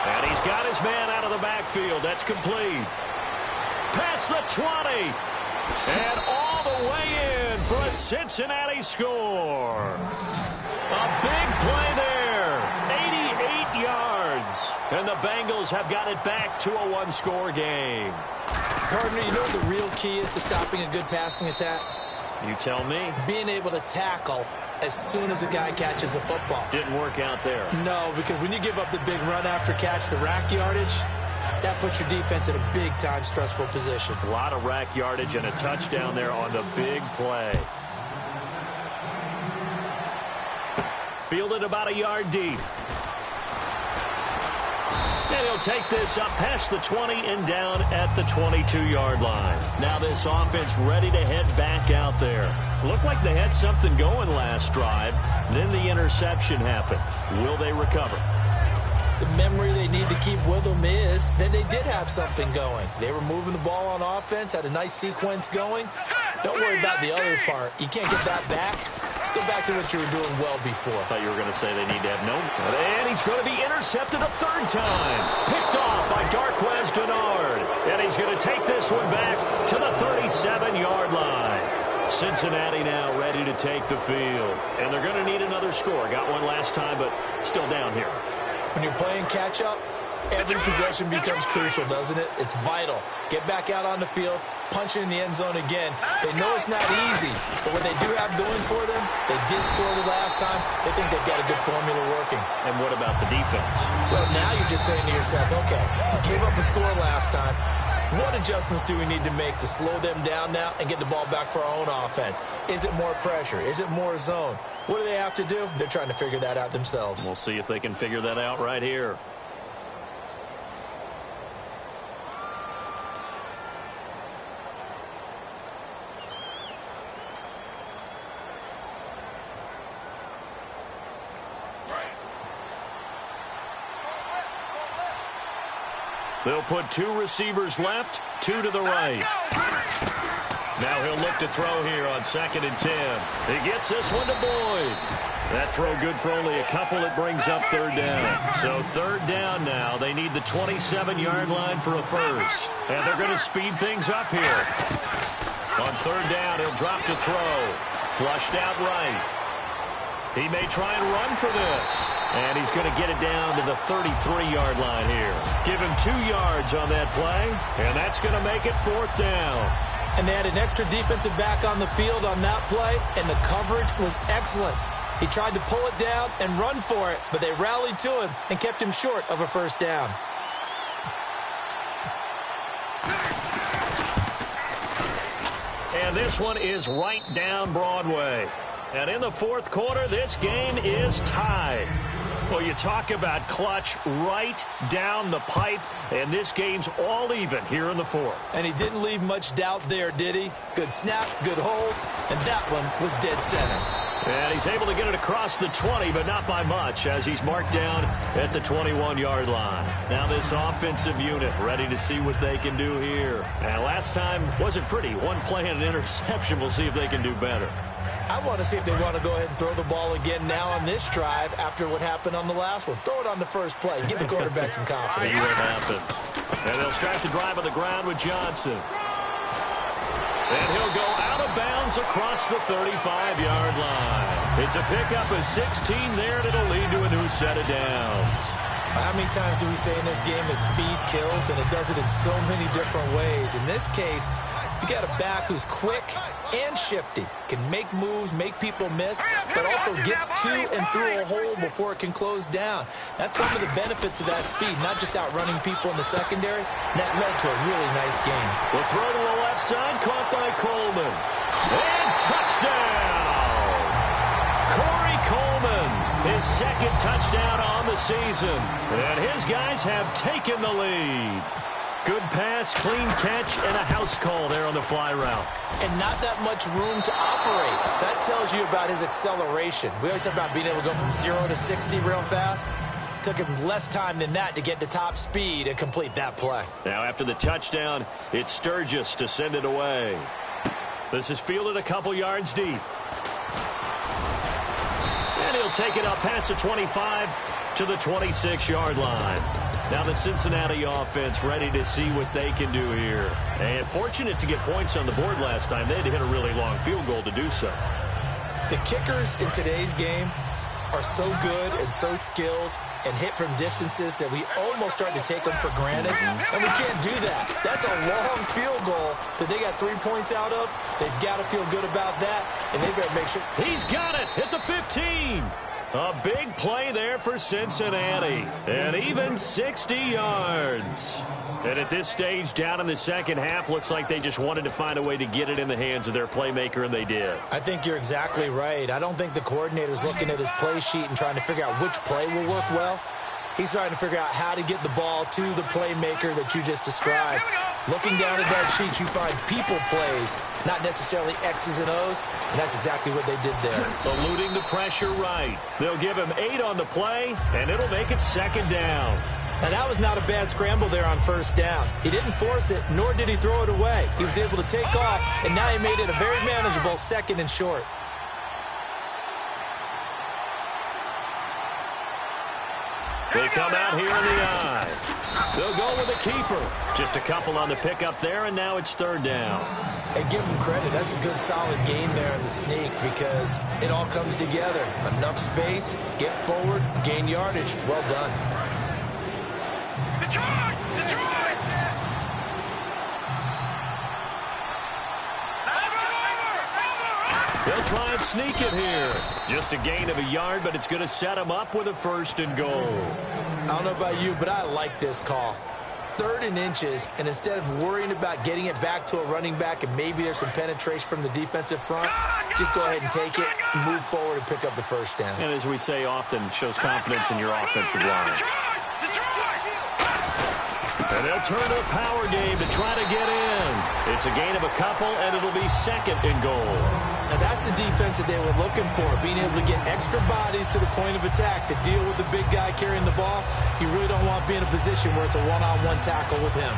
And he's got his man out of the backfield. That's complete. Past the 20. And all the way in for a Cincinnati score. A big play there. 88 yards. And the Bengals have got it back to a one-score game. Partner, you know what the real key is to stopping a good passing attack? You tell me. Being able to tackle as soon as a guy catches the football. Didn't work out there. No, because when you give up the big run after catch, the rack yardage, that puts your defense in a big-time stressful position. A lot of rack yardage and a touchdown there on the big play. Fielded about a yard deep. And he'll take this up past the 20 and down at the 22-yard line. Now this offense ready to head back out there. Looked like they had something going last drive. Then the interception happened. Will they recover? The memory they need to keep with them is that they did have something going. They were moving the ball on offense, had a nice sequence going. Don't worry about the other part. You can't get that back. Let's go back to what you were doing well before. I thought you were going to say they need to have no. And he's going to be intercepted a third time. Picked off by Darquez Denard. And he's going to take this one back to the 37-yard line. Cincinnati now ready to take the field. And they're going to need another score. Got one last time, but still down here. When you're playing catch-up, every possession becomes crucial, doesn't it? It's vital. Get back out on the field, punch it in the end zone again. They know it's not easy, but what they do have going for them, they did score the last time. They think they've got a good formula working. And what about the defense? Well, now you're just saying to yourself, okay, we gave up a score last time. What adjustments do we need to make to slow them down now and get the ball back for our own offense? Is it more pressure? Is it more zone? What do they have to do? They're trying to figure that out themselves. We'll see if they can figure that out right here. They'll put two receivers left, two to the right. Now he'll look to throw here on 2nd and 10. He gets this one to Boyd. That throw good for only a couple. It brings up third down. So third down now. They need the 27-yard line for a first. And they're going to speed things up here. On third down, he'll drop to throw. Flushed out right. He may try and run for this. And he's going to get it down to the 33-yard line here. Give him 2 yards on that play. And that's going to make it fourth down. And they had an extra defensive back on the field on that play, and the coverage was excellent. He tried to pull it down and run for it, but they rallied to him and kept him short of a first down. And this one is right down Broadway. And in the fourth quarter, this game is tied. Well, you talk about clutch right down the pipe, and this game's all even here in the fourth. And he didn't leave much doubt there, did he? Good snap, good hold, and that one was dead center. And he's able to get it across the 20, but not by much, as he's marked down at the 21-yard line. Now this offensive unit ready to see what they can do here. And last time wasn't pretty. One play and an interception. We'll see if they can do better. I want to see if they want to go ahead and throw the ball again now on this drive after what happened on the last one. Throw it on the first play. Give the quarterback some confidence. See what happens. And they'll start the drive on the ground with Johnson. And he'll go out of of bounds across the 35-yard line. It's a pickup of 16 there, and it'll lead to a new set of downs. How many times do we say in this game that speed kills, and it does it in so many different ways? In this case, you got a back who's quick and shifty, can make moves, make people miss, but also gets to and through a hole before it can close down. That's some of the benefits of that speed, not just outrunning people in the secondary. And that led to a really nice game. The throw to the left side, caught by Coleman. And touchdown! Corey Coleman, his second touchdown on the season. And his guys have taken the lead. Good pass, clean catch, and a house call there on the fly route. And not that much room to operate. So that tells you about his acceleration. We always talk about being able to go from 0 to 60 real fast. Took him less time than that to get to top speed and complete that play. Now after the touchdown, it's Sturgis to send it away. This is fielded a couple yards deep. And he'll take it up past the 25 to the 26-yard line. Now the Cincinnati offense ready to see what they can do here. And fortunate to get points on the board last time. They had to hit a really long field goal to do so. The kickers in today's game are so good and so skilled and hit from distances that we almost start to take them for granted. And we can't do that. That's a long field goal that they got 3 points out of. They've got to feel good about that, and they better make sure. He's got it at the 15. A big play there for Cincinnati. And even 60 yards. And at this stage, down in the second half, looks like they just wanted to find a way to get it in the hands of their playmaker, and they did. I think you're exactly right. I don't think the coordinator's looking at his play sheet and trying to figure out which play will work well. He's trying to figure out how to get the ball to the playmaker that you just described. Looking down at that sheet, you find people plays, not necessarily X's and O's, and that's exactly what they did there. Eluding the pressure right. They'll give him 8 on the play, and it'll make it second down. Now, that was not a bad scramble there on first down. He didn't force it, nor did he throw it away. He was able to take off, and now he made it a very manageable second and short. They come out here in the eye. They'll go with a keeper. Just a couple on the pickup there, and now it's third down. Hey, give him credit. That's a good, solid game there in the sneak because it all comes together. Enough space, get forward, gain yardage. Well done. Detroit! Detroit! They'll try and sneak it here. Just a gain of a yard, but it's going to set them up with a 1st and goal. I don't know about you, but I like this call. 3rd and inches, and instead of worrying about getting it back to a running back and maybe there's some penetration from the defensive front, just go ahead and take it, move forward, and pick up the 1st down. And as we say often, shows confidence in your offensive line. And they'll turn to a power game to try to get in. It's a gain of a couple, and it'll be 2nd and goal. Now that's the defense that they were looking for, being able to get extra bodies to the point of attack to deal with the big guy carrying the ball. You really don't want to be in a position where it's a one-on-one tackle with him.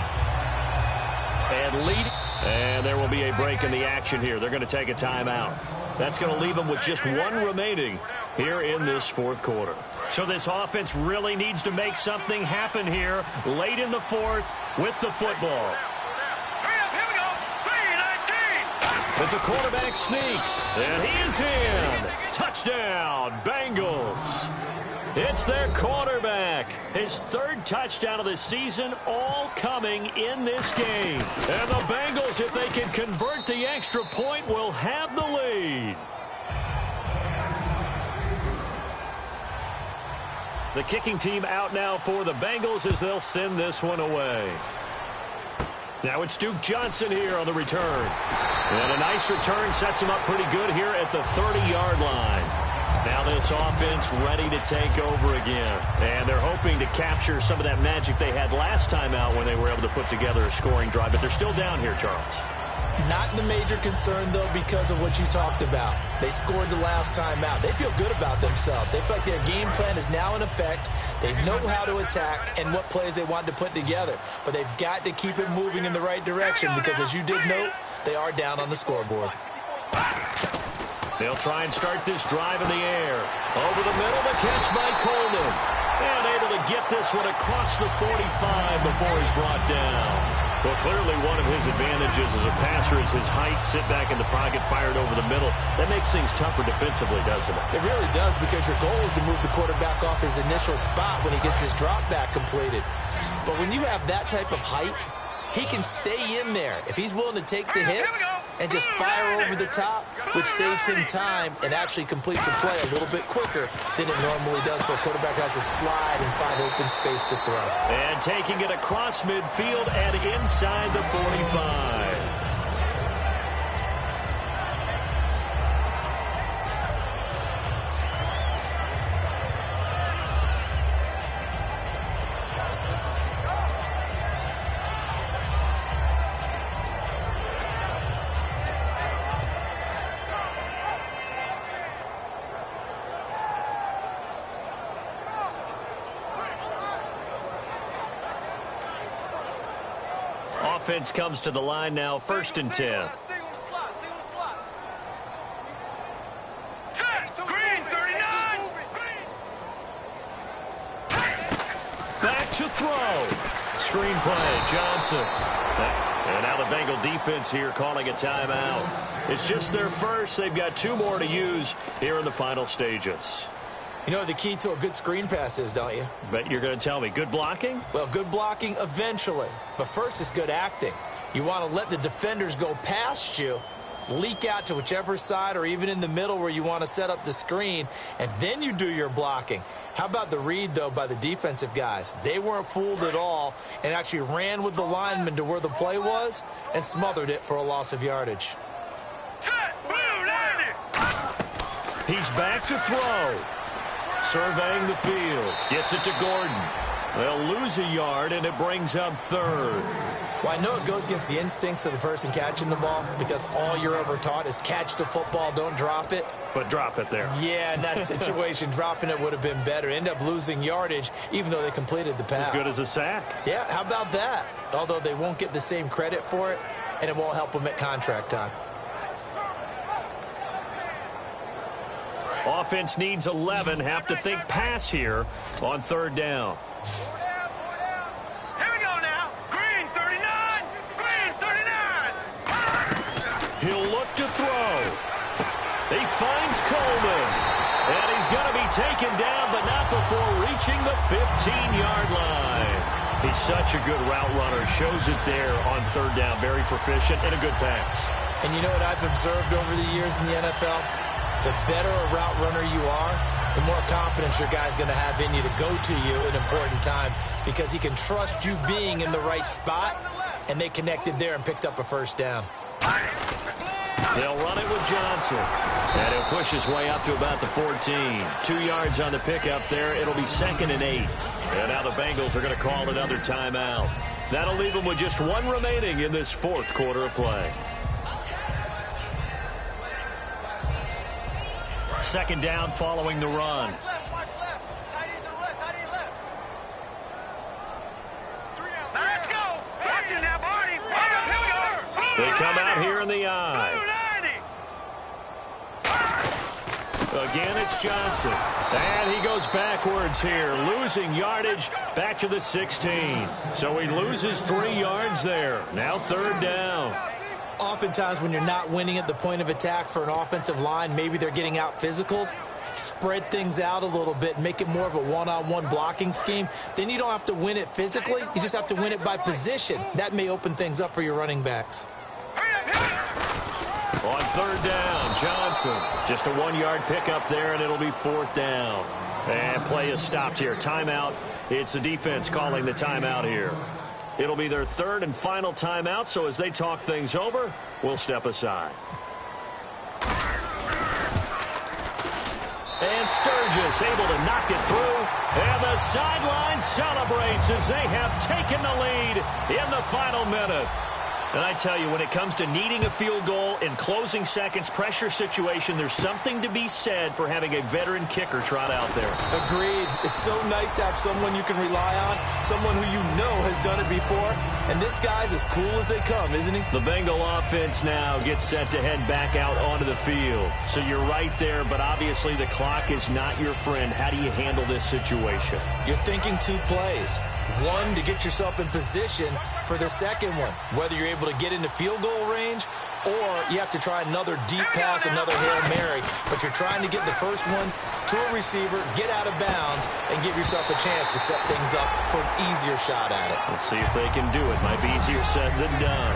And lead. And there will be a break in the action here. They're going to take a timeout. That's going to leave them with just 1 remaining here in this 4th quarter. So this offense really needs to make something happen here late in the 4th with the football. It's a quarterback sneak, and he is in. Touchdown, Bengals. It's their quarterback. His 3rd touchdown of the season, all coming in this game. And the Bengals, if they can convert the extra point, will have the lead. The kicking team out now for the Bengals as they'll send this one away. Now it's Duke Johnson here on the return. And a nice return sets him up pretty good here at the 30-yard line. Now this offense ready to take over again. And they're hoping to capture some of that magic they had last time out when they were able to put together a scoring drive. But they're still down here, Charles. Not the major concern, though, because of what you talked about. They scored the last time out. They feel good about themselves. They feel like their game plan is now in effect. They know how to attack and what plays they want to put together. But they've got to keep it moving in the right direction because, as you did note, they are down on the scoreboard. They'll try and start this drive in the air. Over the middle, the catch by Coleman. And able to get this one across the 45 before he's brought down. Well, clearly one of his advantages as a passer is his height. Sit back in the pocket, fired over the middle. That makes things tougher defensively, doesn't it? It really does, because your goal is to move the quarterback off his initial spot when he gets his drop back completed. But when you have that type of height, he can stay in there if he's willing to take the hits and just fire over the top, which saves him time and actually completes a play a little bit quicker than it normally does for a quarterback who has to slide and find open space to throw. And taking it across midfield and inside the 45. Offense comes to the line now, 1st and 10. Green, 39. Back to throw. Screen play, Johnson. And now the Bengal defense here calling a timeout. It's just their first. They've got 2 more to use here in the final stages. You know what the key to a good screen pass is, don't you? Bet you're going to tell me. Good blocking? Well, good blocking eventually. But first is good acting. You want to let the defenders go past you, leak out to whichever side or even in the middle where you want to set up the screen, and then you do your blocking. How about the read, though, by the defensive guys? They weren't fooled at all and actually ran with the lineman to where the play was and smothered it for a loss of yardage. He's back to throw. Surveying the field. Gets it to Gordon. They'll lose a yard, and it brings up 3rd. Well, I know it goes against the instincts of the person catching the ball, because all you're ever taught is catch the football, don't drop it. But drop it there. Yeah, in that situation, dropping it would have been better. End up losing yardage, even though they completed the pass. As good as a sack. Yeah, how about that? Although they won't get the same credit for it, and it won't help them at contract time. Offense needs 11. Have to think pass here on 3rd down. Here we go now. Green, 39. Green, 39. He'll look to throw. He finds Coleman. And he's going to be taken down, but not before reaching the 15-yard line. He's such a good route runner. Shows it there on 3rd down. Very proficient and a good pass. And you know what I've observed over the years in the NFL? The better a route runner you are, the more confidence your guy's going to have in you to go to you in important times, because he can trust you being in the right spot, and they connected there and picked up a 1st down. They'll run it with Johnson. And he'll push his way up to about the 14. 2 yards on the pickup there. It'll be 2nd and 8. And now the Bengals are going to call another timeout. That'll leave them with just 1 remaining in this 4th quarter of play. 2nd down following the run. Let's go. Watch it now, Barney. Here we go. They come out here in the eye. Again, it's Johnson. And he goes backwards here, losing yardage back to the 16. So he loses 3 yards there. Now 3rd down. Oftentimes when you're not winning at the point of attack for an offensive line, maybe they're getting out physical, spread things out a little bit, make it more of a one-on-one blocking scheme. Then you don't have to win it physically. You just have to win it by position. That may open things up for your running backs. On 3rd down, Johnson. Just a 1-yard pickup there, and it'll be 4th down. And play is stopped here. Timeout. It's the defense calling the timeout here. It'll be their 3rd and final timeout, so as they talk things over, we'll step aside. And Sturgis able to knock it through. And the sideline celebrates as they have taken the lead in the final minute. And I tell you, when it comes to needing a field goal in closing seconds, pressure situation, there's something to be said for having a veteran kicker trot out there. Agreed. It's so nice to have someone you can rely on, someone who you know has done it before. And this guy's as cool as they come, isn't he? The Bengal offense now gets set to head back out onto the field. So you're right there, but obviously the clock is not your friend. How do you handle this situation? You're thinking 2 plays. One, to get yourself in position for the second one, whether you're able to get into field goal range or you have to try another deep pass, another Hail Mary, but you're trying to get the first one to a receiver, get out of bounds, and give yourself a chance to set things up for an easier shot at it. Let's see if they can do it. Might be easier said than done.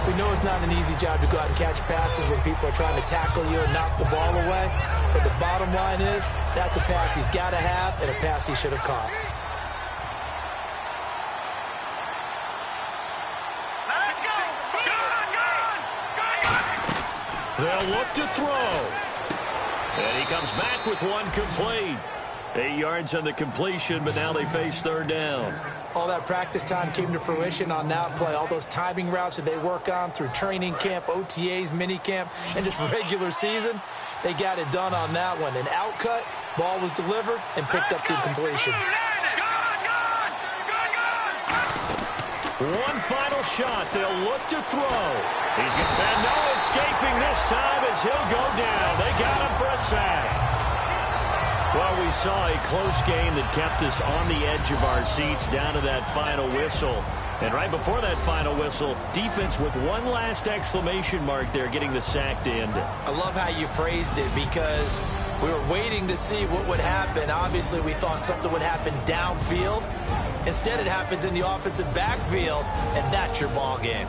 We know it's not an easy job to go out and catch passes when people are trying to tackle you and knock the ball away, but the bottom line is that's a pass he's got to have and a pass he should have caught. They'll look to throw. And he comes back with one complete. 8 yards on the completion, but now they face third down. All that practice time came to fruition on that play. All those timing routes that they work on through training camp, OTAs, minicamp, and just regular season, they got it done on that one. An outcut, ball was delivered, and picked up the completion. One final shot. They'll look to throw. He's got no escaping this time as he'll go down. They got him for a sack. Well, we saw a close game that kept us on the edge of our seats down to that final whistle. And right before that final whistle, defense with one last exclamation mark there, getting the sack to end it. I love how you phrased it because we were waiting to see what would happen. Obviously, we thought something would happen downfield. Instead, it happens in the offensive backfield, and that's your ball game.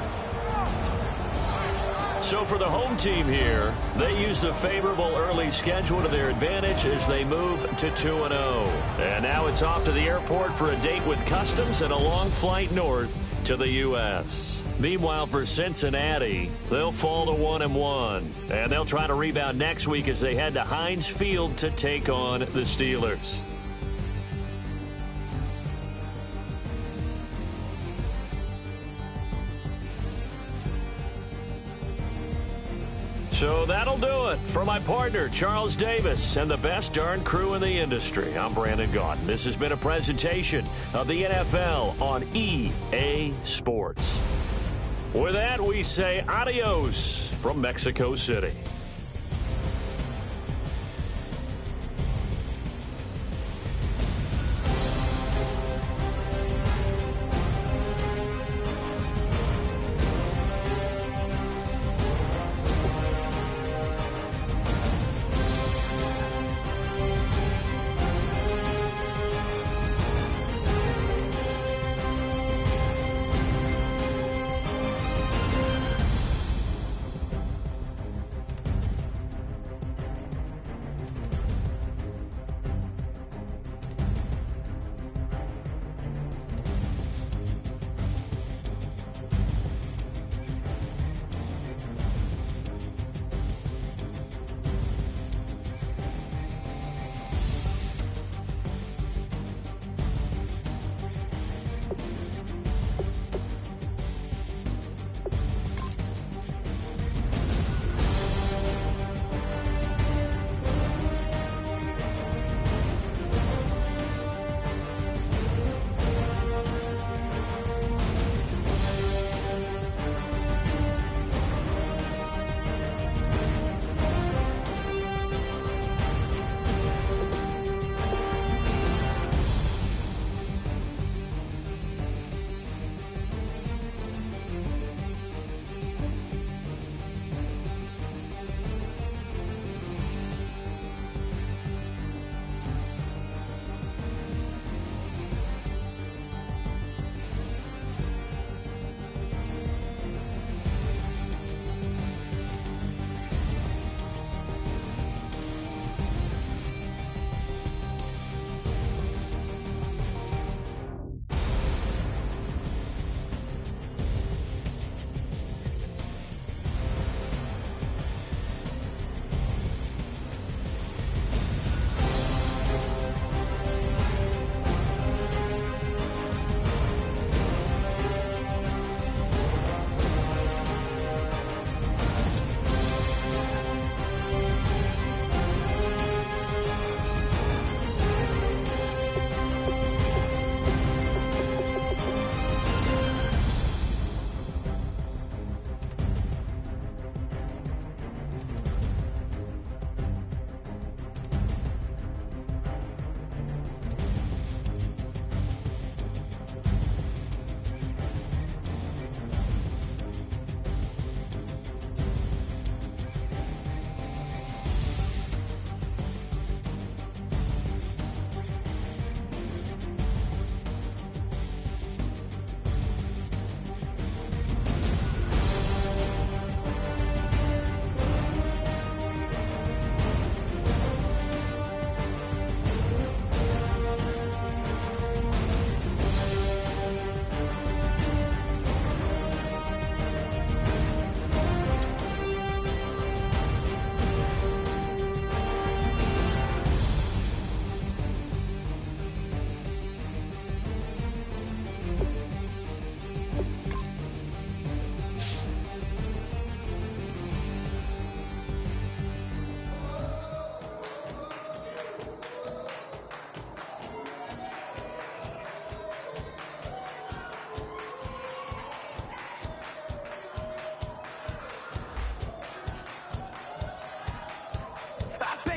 So for the home team here, they use the favorable early schedule to their advantage as they move to 2-0. And now it's off to the airport for a date with customs and a long flight north to the U.S. Meanwhile, for Cincinnati, they'll fall to 1-1. And they'll try to rebound next week as they head to Heinz Field to take on the Steelers. So that'll do it. For my partner, Charles Davis, and the best darn crew in the industry, I'm Brandon Gaudin. This has been a presentation of the NFL on EA Sports. With that, we say adios from Mexico City.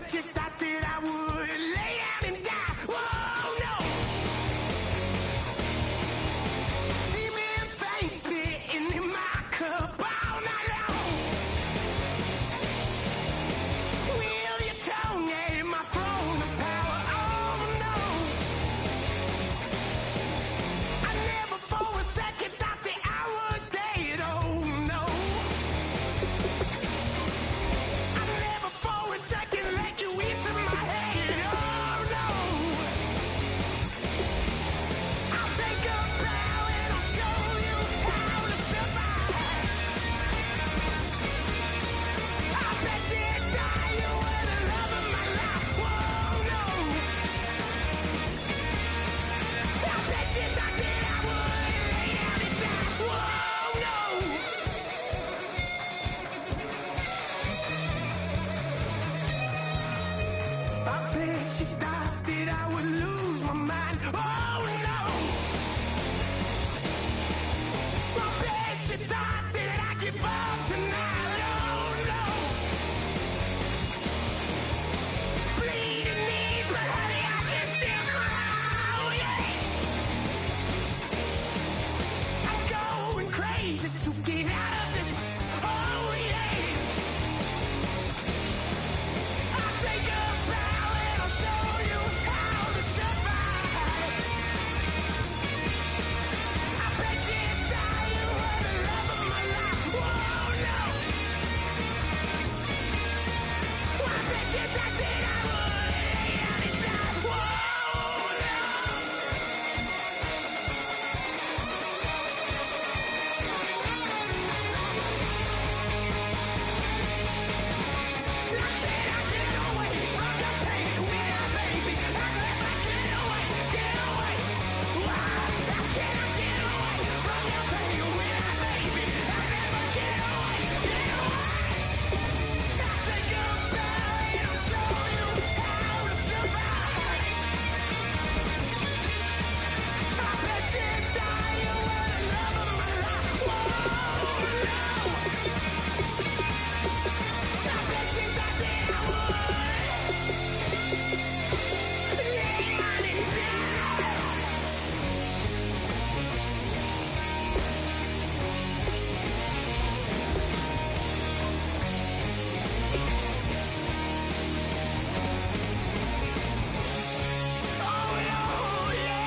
bet you thought that I would lay down and die. Whoa, no. Demon fangs spitting in my cup all night long. Wheel your tongue at my throne of power. Oh, no. I never for a second thought that I was dead. Oh, no. I never for a second let you into my head. Oh, no. I'll take a bow and I'll show you how to survive. I bet you die, you were the love of my life. Whoa, no. I bet you thought that I would lay down and die. Whoa, no. I bet you thought that I would lose my mind. Oh, no. I bet you thought that I'd give up tonight. Oh, no. Bleeding knees, but honey, I can still cry. Oh, yeah. I'm going crazy to get out of this. Oh, yeah. I'll take a bow and I'll show you how to survive. I bet you die, you were the love of my life. Whoa, no. I bet you thought that I would lay down and die. Whoa, no. Now can I get away from the pain when I, baby? I'll never get away, get away. Why? Now can I get away from the pain when I, baby? I'll never get away, get away. I'll take a bow and I'll show you how to survive. I bet you die, you were the love of my life. Whoa, no. I bet you thought that I would lay down and die. Oh, no, yeah.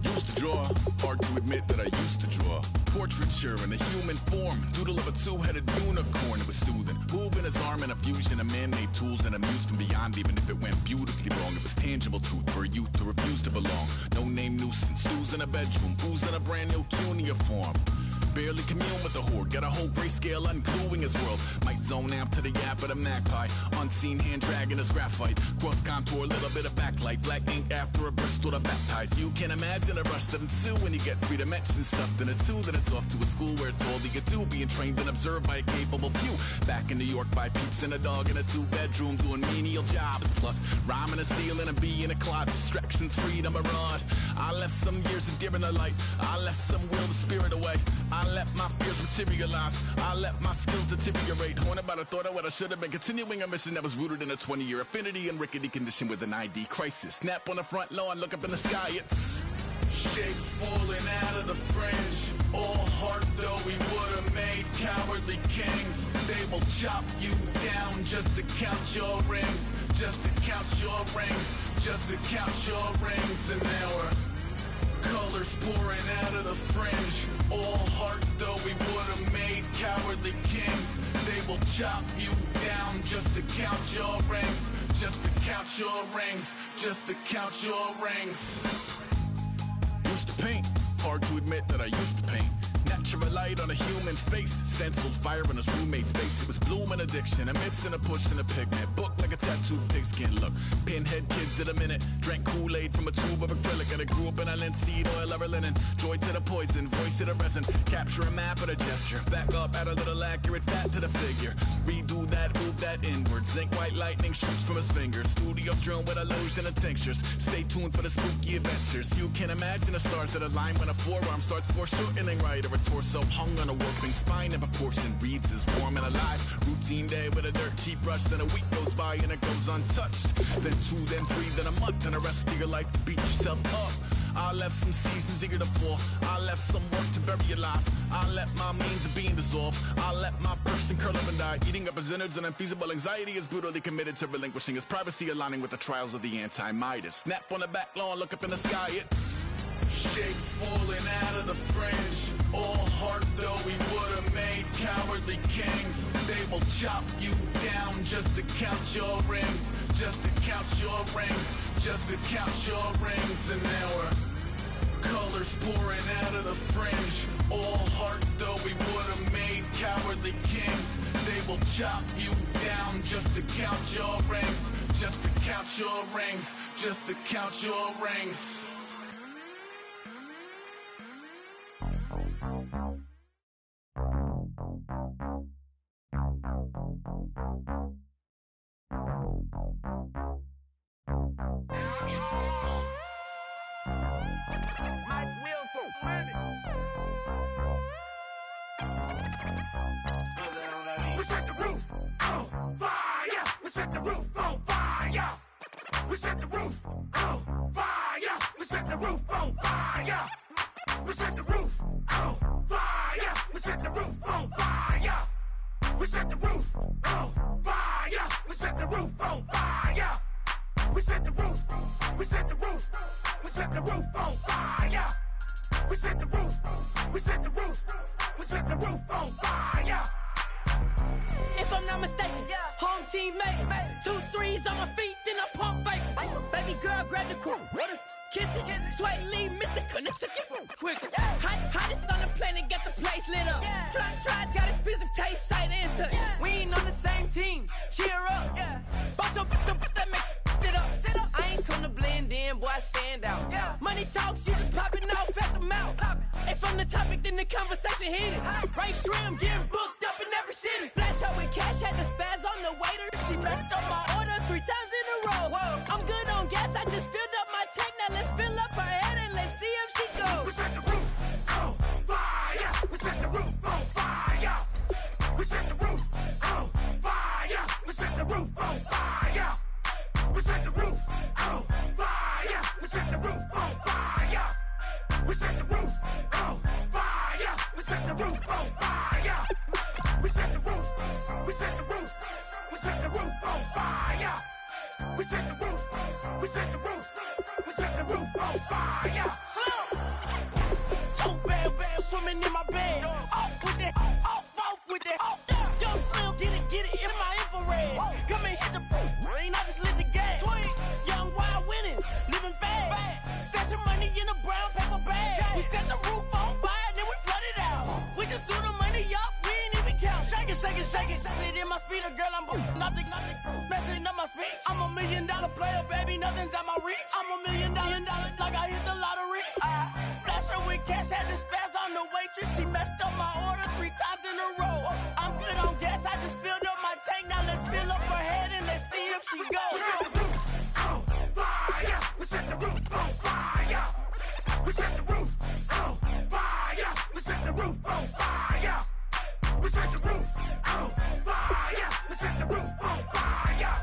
Used to draw, hard to admit that I used to draw. Portraiture in a human form, doodle of a two-headed unicorn. It was soothing, moving his arm in a fusion of man-made tools and amused from beyond. Even if it went beautifully wrong, it was tangible truth for a youth to refuse to belong. No name nuisance, who's in a bedroom, who's in a brand new cuneiform. Barely commune with the horde, got a whole grayscale ungluing his world. Might zone out to the yap of the magpie, unseen hand dragging his graphite. Cross contour, little bit of backlight, black ink after a Bristol to baptize. You can imagine a rush that ensue when you get 3 dimensions stuffed in a 2. Then it's off to a school where it's all you get to, being trained and observed by a capable few. Back in New York by peeps and a dog in a 2-bedroom doing menial jobs. Plus rhyming and stealing and bee in a clod, distractions, freedom, a rod. I left some years of deer in the light, I left some will the spirit away. I let my fears materialize, I let my skills deteriorate. Horned about a thought of what I should have been, continuing a mission that was rooted in a 20-year affinity and rickety condition with an ID crisis. Snap on the front lawn, look up in the sky, it's shapes falling out of the fringe. All heart though we would've made cowardly kings. They will chop you down just to count your rings. Just to count your rings. Just to count your rings. And now we're colors pouring out of the fringe. All heart though we would've made cowardly kings. They will chop you down just to count your rings. Just to count your rings. Just to count your rings. Used to paint, hard to admit that I used to paint. Natural light on a human face, stenciled fire in his roommate's face. It was blooming addiction, a miss and a push and a pigment. Book like a tattooed pigskin look. Pinhead kids in a minute. Drank Kool-Aid from a tube of acrylic. And I grew up in a linseed oil ever linen. Joy to the poison, voice to the resin. Capture a map of a gesture. Back up, add a little accurate fat to the figure. Redo that, move that inward. Zinc white lightning shoots from his fingers. Studio strewn with a lotion and tinctures. Stay tuned for the spooky adventures. You can imagine the stars that align when a forearm starts foreshortening right, or a torso hung on a warping spine in proportion. Reads as warm and alive. Routine day with a dirt cheap brush. Then a week goes by and it goes untouched. Then 2, then 3, then a month, and the rest of your life to beat yourself up. I left some seasons eager to fall. I left some work to bury your life. I let my means of being dissolve. I let my person curl up and die. Eating up his innards and unfeasible anxiety is brutally committed to relinquishing his privacy, aligning with the trials of the anti-Midas. Snap on the back lawn, look up in the sky, it's shapes falling out of the fringe. All heart though we would've made cowardly kings. They will chop you down just to count your rings. Just to count your rings. Just to count your rings. And now we're colors pouring out of the fringe. All heart though we would've made cowardly kings. They will chop you down just to count your rings. Just to count your rings. Just to count your rings. We set the roof on fire. We set the roof on fire. We set the roof on fire. We set the roof on fire. We set the roof on fire. We set the roof on fire. We set the roof on fire. We set the roof on fire. We set the roof. We set the roof. We set the roof on fire. We set the roof. We set the roof. We set the roof on fire. If I'm not mistaken, home team made it. 2 3s on my feet, then I pump fake. Baby girl, grab the crew. What if kiss it? Sway Lee, Mr. Connecticut. Quicker. Hottest on the planet, get the place lit up. Fly, got expensive taste, sight and touch. We ain't on the same team. Cheer up. Bunch of that make sit up. I ain't come to blend in, boy, I stand out. Money talks, you just popping off at the mouth. If I'm the topic, then the conversation heated. Right shrimp, getting booked up in every city. Splash out with cash, had the spaz on the waiter. She messed up my order 3 times in a row. I'm good on gas, I just filled up my tank. Now let's fill up her head and let's see if she goes. We set the roof on fire. We set the roof on fire. We set the roof on fire. We set the roof on fire. We set the roof on fire. We set the roof on fire. We set the roof on fire. We set the roof on fire. We set the roof. We set the roof. We set the roof on fire. We set the roof. We set the roof. We set the roof on fire. Slow. 2 bad swimming in my bed. Off with it. Off with it. Young Slim, get it in my infrared. Come and hit the rain, I just lit the gas. Young wild winning, living fast. Stashing money in a brown paper bag. We set the roof on fire, then we flood it out. We just threw the money up, we ain't even count. Shake it. It in my speeder, girl, I'm nothing, messing up my speech. I'm $1 million player, baby, nothing's at my reach. I'm $1 million, like I hit the lottery. Splash her with cash, had the spaz on the waitress. She messed up my order 3 times in a row. I'm good on gas, I just filled up my tank. Now let's fill up her head and let's see if she goes. We set the roof on fire. We set the roof on fire. We set the roof on fire. We set the roof on fire. We set the roof on fire. We set the roof on fire.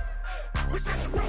We set the roof.